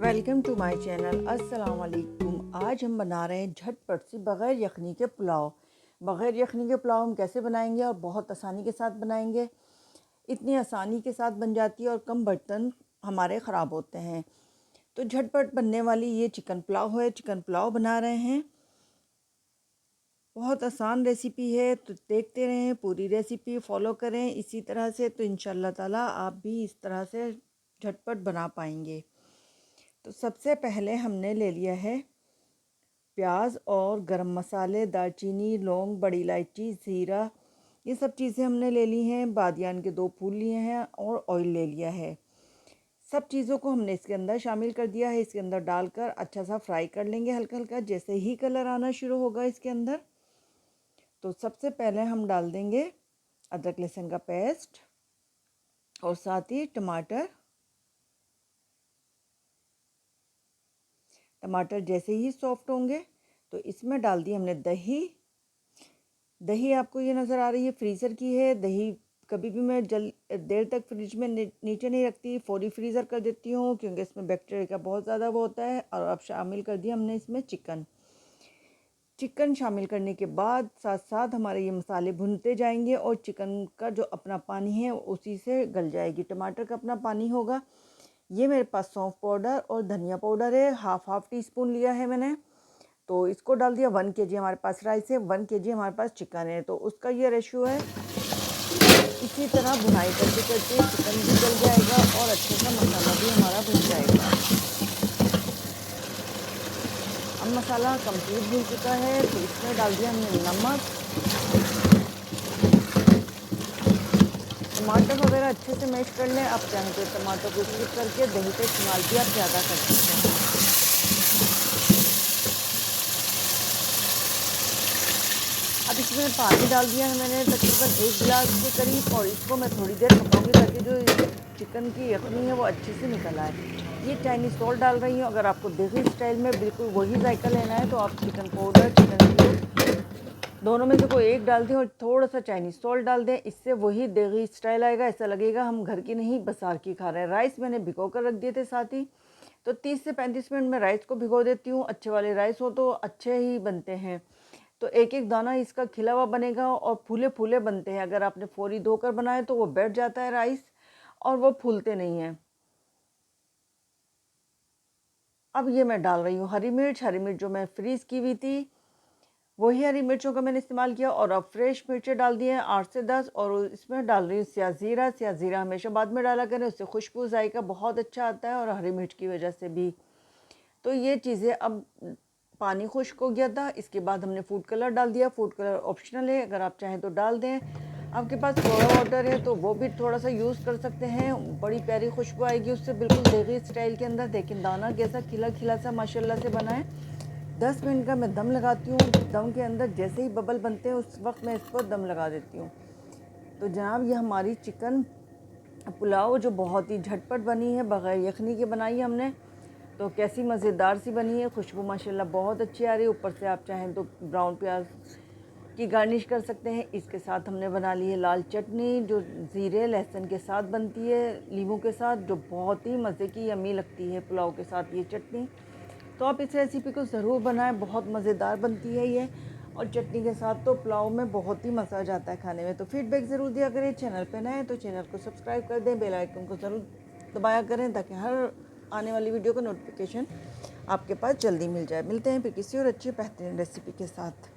Welcome to my channel. अस्सलाम वालेकुम। आज हम बना रहे हैं झटपट सी बग़ैर यखनी के पुलाव। बग़ैर यखनी के पुलाव हम कैसे बनाएंगे और बहुत आसानी के साथ बनाएंगे। इतनी आसानी के साथ बन जाती है और कम बर्तन हमारे ख़राब होते हैं। तो झटपट बनने वाली ये चिकन पुलाव है। चिकन पुलाव बना रहे हैं, बहुत आसान रेसिपी है। तो देखते रहें, पूरी रेसिपी फॉलो करें इसी तरह से, तो इंशाल्लाह ताला आप भी इस तरह से झटपट बना पाएंगे। तो सबसे पहले हमने ले लिया है प्याज और गरम मसाले, दालचीनी, लौंग, बड़ी इलायची, ज़ीरा, ये सब चीज़ें हमने ले ली हैं। बादियान के 2 फूल लिए हैं और ऑयल ले लिया है। सब चीज़ों को हमने इसके अंदर शामिल कर दिया है। इसके अंदर डालकर अच्छा सा फ्राई कर लेंगे हल्का हल्का। जैसे ही कलर आना शुरू होगा इसके अंदर, तो सबसे पहले हम डाल देंगे अदरक लहसुन का पेस्ट और साथ ही टमाटर। टमाटर जैसे ही सॉफ्ट होंगे तो इसमें डाल दी हमने दही। दही आपको ये नज़र आ रही है फ्रीज़र की है। दही कभी भी मैं देर तक फ्रिज में नीचे नहीं रखती, फौरी फ्रीज़र कर देती हूँ, क्योंकि इसमें बैक्टीरिया का बहुत ज़्यादा वो होता है। और अब शामिल कर दिया हमने इसमें चिकन शामिल करने के बाद साथ साथ हमारे ये मसाले भुनते जाएंगे और चिकन का जो अपना पानी है उसी से गल जाएगी। टमाटर का अपना पानी होगा। ये मेरे पास सौंफ पाउडर और धनिया पाउडर है, हाफ टी स्पून लिया है मैंने। तो इसको डाल दिया। 1 kg हमारे पास राइस है, 1 kg हमारे पास चिकन है, तो उसका ये रेशियो है। इसी तरह भुनाई करते करते चिकन भी गल जाएगा और अच्छे सा मसाला भी हमारा भुन जाएगा। अब मसाला कंप्लीट भुन चुका है, तो इसमें डाल दिया हमने नमक। टमाटर वगैरह अच्छे से मैश कर लें। आप चाहें तो टमाटर को स्किप करके दही का इस्तेमाल भी आप ज़्यादा कर सकते हैं। अब इसमें पानी डाल दिया है मैंने तकरीबन 1 गिलास के करीब, और इसको मैं थोड़ी देर पकाऊंगी ताकि जो चिकन की यखनी है वो अच्छे से निकल आए। ये चाइनीज़ सॉल्ट डाल रही हूँ। अगर आपको देसी स्टाइल में बिल्कुल वही जायका लेना है तो आप चिकन पाउडर, चिकन क्यूब दोनों में से कोई एक डाल दें और थोड़ा सा चाइनीज़ सॉल्ट डाल दें। इससे वही देगी स्टाइल आएगा। ऐसा लगेगा हम घर की नहीं बाजार की खा रहे हैं। राइस मैंने भिगो कर रख दिए थे साथ ही, तो 30 से 35 मिनट में राइस को भिगो देती हूँ। अच्छे वाले राइस हो तो अच्छे ही बनते हैं। तो एक एक दाना इसका खिला हुआ बनेगा और फूले फूले बनते हैं। अगर आपने फौरी धोकर बनाए तो वो बैठ जाता है राइस और वो फूलते नहीं हैं। अब ये मैं डाल रही हूँ हरी मिर्च जो मैं फ्रीज़ की हुई थी, वही हरी मिर्चों का मैंने इस्तेमाल किया। और अब फ्रेश मिर्चें डाल दी हैं 8 से 10, और इसमें डाल रही हूँ स्याज़ीरा हमेशा बाद में डाला करें, उससे खुशबू जायका बहुत अच्छा आता है और हरी मिर्च की वजह से भी। तो ये चीज़ें, अब पानी खुश्क हो गया था, इसके बाद हमने फूड कलर डाल दिया। फूड कलर ऑप्शनल है, अगर आप चाहें तो डाल दें। आपके पास सोया वाटर है तो वो भी थोड़ा सा यूज़ कर सकते हैं, बड़ी प्यारी खुशबू आएगी उससे, बिल्कुल देगी स्टाइल के अंदर। लेकिन दाना कैसा खिला खिला सा माशाल्लाह से बना है। 10 मिनट का मैं दम लगाती हूँ। दम के अंदर जैसे ही बबल बनते हैं उस वक्त मैं इसको दम लगा देती हूँ। तो जनाब, ये हमारी चिकन पुलाव जो बहुत ही झटपट बनी है, बग़ैर यखनी के बनाई है हमने, तो कैसी मज़ेदार सी बनी है। खुशबू माशाल्लाह बहुत अच्छी आ रही है। ऊपर से आप चाहें तो ब्राउन प्याज की गार्निश कर सकते हैं। इसके साथ हमने बना ली है लाल चटनी, जो ज़ीरे लहसुन के साथ बनती है, नींबू के साथ, जो बहुत ही मज़े की यम्मी लगती है पुलाव के साथ ये चटनी। तो आप इस रेसिपी को ज़रूर बनाएं, बहुत मज़ेदार बनती है ये। और चटनी के साथ तो पुलाव में बहुत ही मज़ा आ जाता है खाने में। तो फीडबैक ज़रूर दिया करें। चैनल पे नए हैं तो चैनल को सब्सक्राइब कर दें, बेल आइकन को ज़रूर दबाया करें ताकि हर आने वाली वीडियो का नोटिफिकेशन आपके पास जल्दी मिल जाए। मिलते हैं फिर किसी और अच्छी बेहतरीन रेसिपी के साथ।